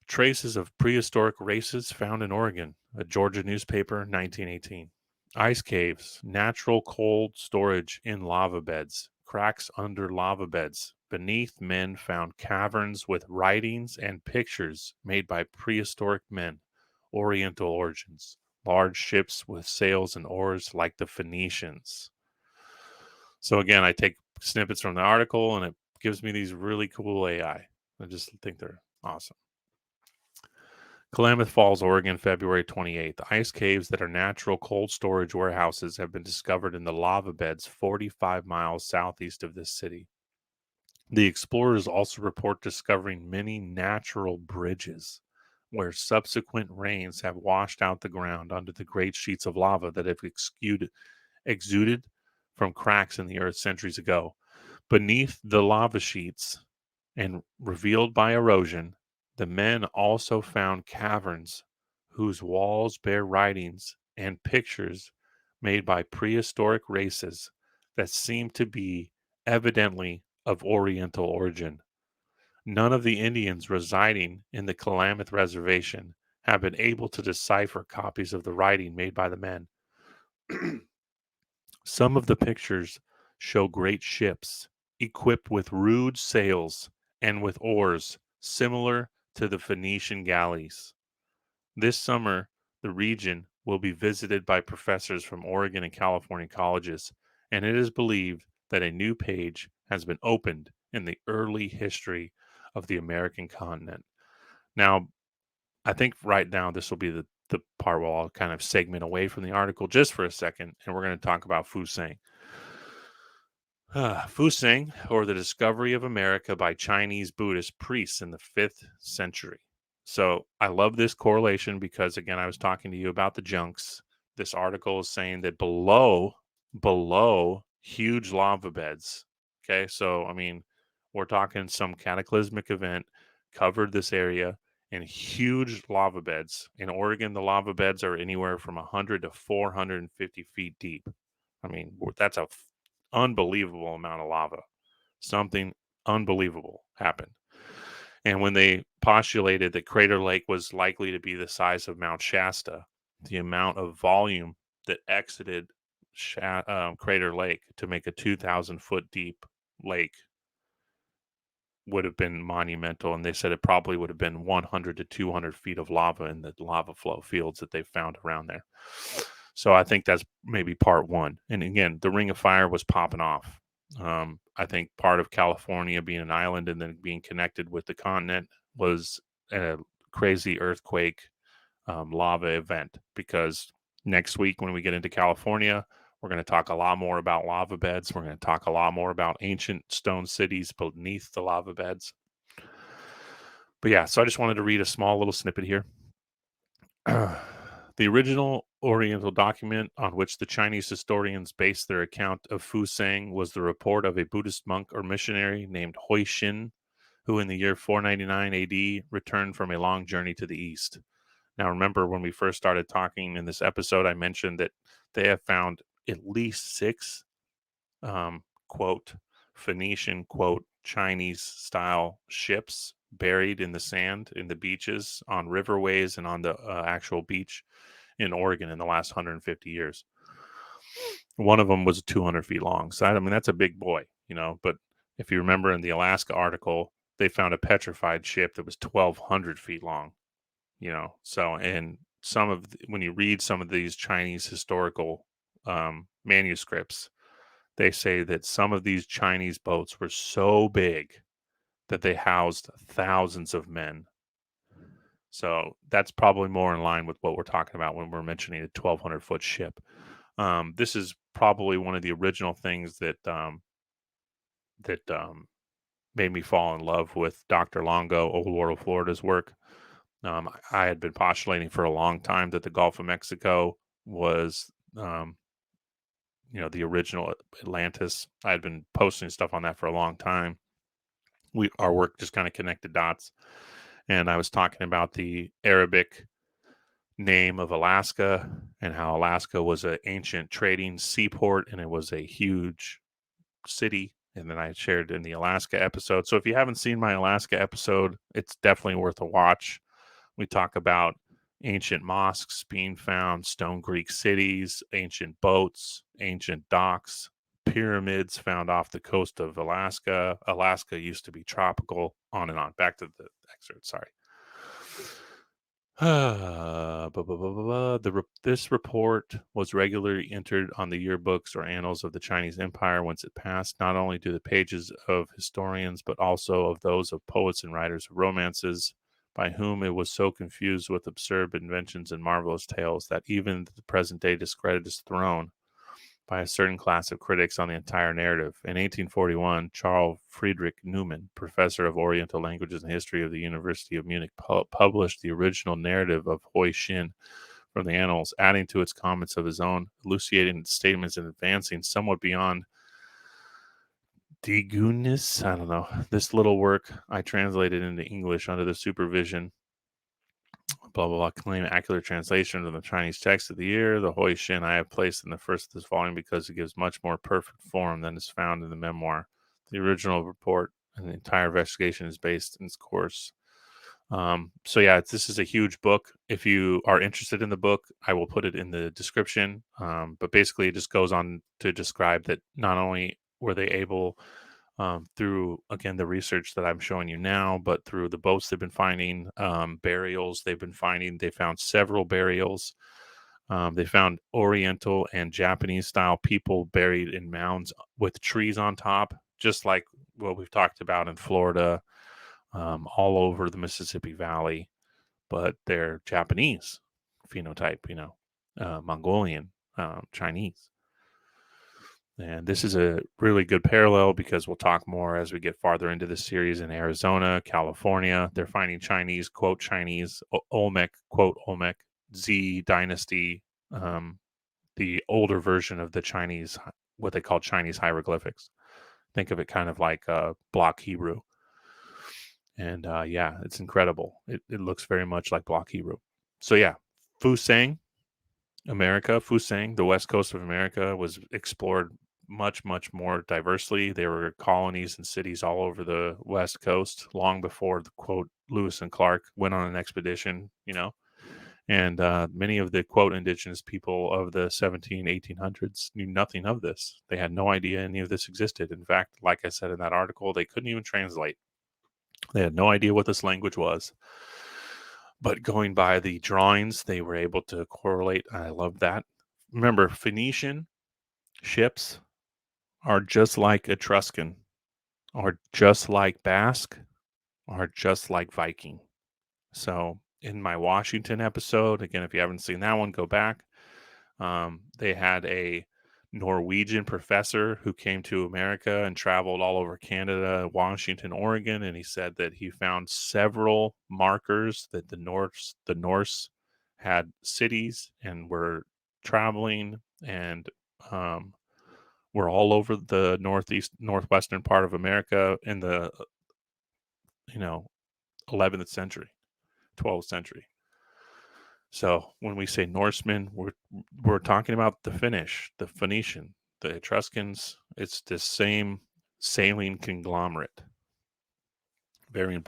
Traces of prehistoric races found in Oregon, a Georgia newspaper, 1918. Ice caves, natural cold storage in lava beds, cracks under lava beds. Beneath men found caverns with writings and pictures made by prehistoric men, Oriental origins. Large ships with sails and oars like the Phoenicians. So again, I take snippets from the article and it gives me these really cool AI. I just think they're awesome. Klamath Falls, Oregon, February 28th. Ice caves that are natural cold storage warehouses have been discovered in the lava beds 45 miles southeast of this city. The explorers also report discovering many natural bridges where subsequent rains have washed out the ground under the great sheets of lava that have exuded from cracks in the earth centuries ago. Beneath the lava sheets and revealed by erosion, the men also found caverns whose walls bear writings and pictures made by prehistoric races that seem to be evidently of Oriental origin. None of the Indians residing in the Klamath Reservation have been able to decipher copies of the writing made by the men. Some of the pictures show great ships equipped with rude sails and with oars similar to the Phoenician galleys. This summer, the region will be visited by professors from Oregon and California colleges, and it is believed that a new page has been opened in the early history of the American continent. Now, I think right now this will be the part where I'll kind of segment away from the article just for a second, and we're going to talk about Fusang. Fusang, or the discovery of America by Chinese Buddhist priests in the 5th century. So I love this correlation because, again, I was talking to you about the junks. This article is saying that below huge lava beds. Okay, so I mean, we're talking some cataclysmic event covered this area in huge lava beds. In Oregon, the lava beds are anywhere from 100 to 450 feet deep. I mean, that's a unbelievable amount of lava. Something unbelievable happened. And when they postulated that Crater Lake was likely to be the size of Mount Shasta, the amount of volume that exited Crater Lake to make a 2,000 foot deep lake would have been monumental. And they said it probably would have been 100 to 200 feet of lava in the lava flow fields that they found around there. So I think that's maybe part one. And again, the Ring of Fire was popping off. I think part of California being an island and then being connected with the continent was a crazy earthquake lava event, because next week when we get into California, we're going to talk a lot more about lava beds. We're going to talk a lot more about ancient stone cities beneath the lava beds. But yeah, so I just wanted to read a small little snippet here. The original Oriental document on which the Chinese historians based their account of Fusang was the report of a Buddhist monk or missionary named Hui Xin, who in the year 499 AD returned from a long journey to the east. Now, remember when we first started talking in this episode, I mentioned that they have found at least 6, quote, Phoenician, quote, Chinese style ships buried in the sand in the beaches, on riverways, and on the actual beach in Oregon in the last 150 years. One of them was 200 feet long. So, I mean, that's a big boy, but if you remember in the Alaska article, they found a petrified ship that was 1,200 feet long, So, and when you read some of these Chinese historical manuscripts, they say that some of these Chinese boats were so big that they housed thousands of men. So that's probably more in line with what we're talking about when we're mentioning a 1,200 foot ship. This is probably one of the original things that made me fall in love with Dr. Longo, Old World Florida's work. I had been postulating for a long time that the Gulf of Mexico was, the original Atlantis. I had been posting stuff on that for a long time. Our work just kind of connected dots, and I was talking about the Arabic name of Alaska and how Alaska was an ancient trading seaport and it was a huge city. And then I shared in the Alaska episode. So if you haven't seen my Alaska episode, it's definitely worth a watch. We talk about ancient mosques being found, stone Greek cities, ancient boats, ancient docks, pyramids found off the coast of Alaska. Alaska used to be tropical, on and on. Back to the excerpt, sorry. This report was regularly entered on the yearbooks or annals of the Chinese Empire whence it passed not only to the pages of historians, but also of those of poets and writers of romances, by whom it was so confused with absurd inventions and marvelous tales that even the present day discredit is thrown by a certain class of critics on the entire narrative. In 1841, Charles Friedrich Neumann, professor of Oriental languages and history of the University of Munich, published the original narrative of Hui Xin from the Annals, adding to its comments of his own, elucidating its statements and advancing somewhat beyond Degunis. I don't know. This little work I translated into English under the supervision blah blah blah, claim accurate translation of the Chinese text of the year. The Hui Xin I have placed in the first of this volume because it gives much more perfect form than is found in the memoir. The original report and the entire investigation is based in its course. So yeah, this is a huge book. If you are interested in the book, I will put it in the description. But basically, it just goes on to describe that not only were they able through again the research that I'm showing you now, but through the boats they've been finding, burials they've been finding. They found several burials. They found Oriental and Japanese style people buried in mounds with trees on top, just like what we've talked about in Florida, all over the Mississippi Valley, but they're Japanese phenotype, Mongolian, Chinese. And this is a really good parallel because we'll talk more as we get farther into the series in Arizona, California. They're finding Chinese, quote, Chinese, Olmec, quote, Olmec, Z dynasty, the older version of the Chinese, what they call Chinese hieroglyphics. Think of it kind of like block Hebrew. And yeah, it's incredible. It looks very much like block Hebrew. So yeah, Fusang, America, Fusang, the west coast of America, was explored much, much more diversely. There were colonies and cities all over the west coast long before the quote Lewis and Clark went on an expedition, and many of the quote indigenous people of the 1800s knew nothing of this. They had no idea any of this existed. In fact, like I said in that article, they couldn't even translate. They had no idea what this language was. But going by the drawings, they were able to correlate. I love that. Remember, Phoenician ships are just like Etruscan, are just like Basque, are just like Viking. So in my Washington episode, again, if you haven't seen that one, go back. They had a Norwegian professor who came to America and traveled all over Canada, Washington, Oregon, and he said that he found several markers that the Norse had cities and were traveling and were all over the northwestern part of America in the you know 11th century, 12th century. So when we say Norsemen, we're talking about the Finnish, the Phoenician, the Etruscans. It's the same sailing conglomerate. Very important.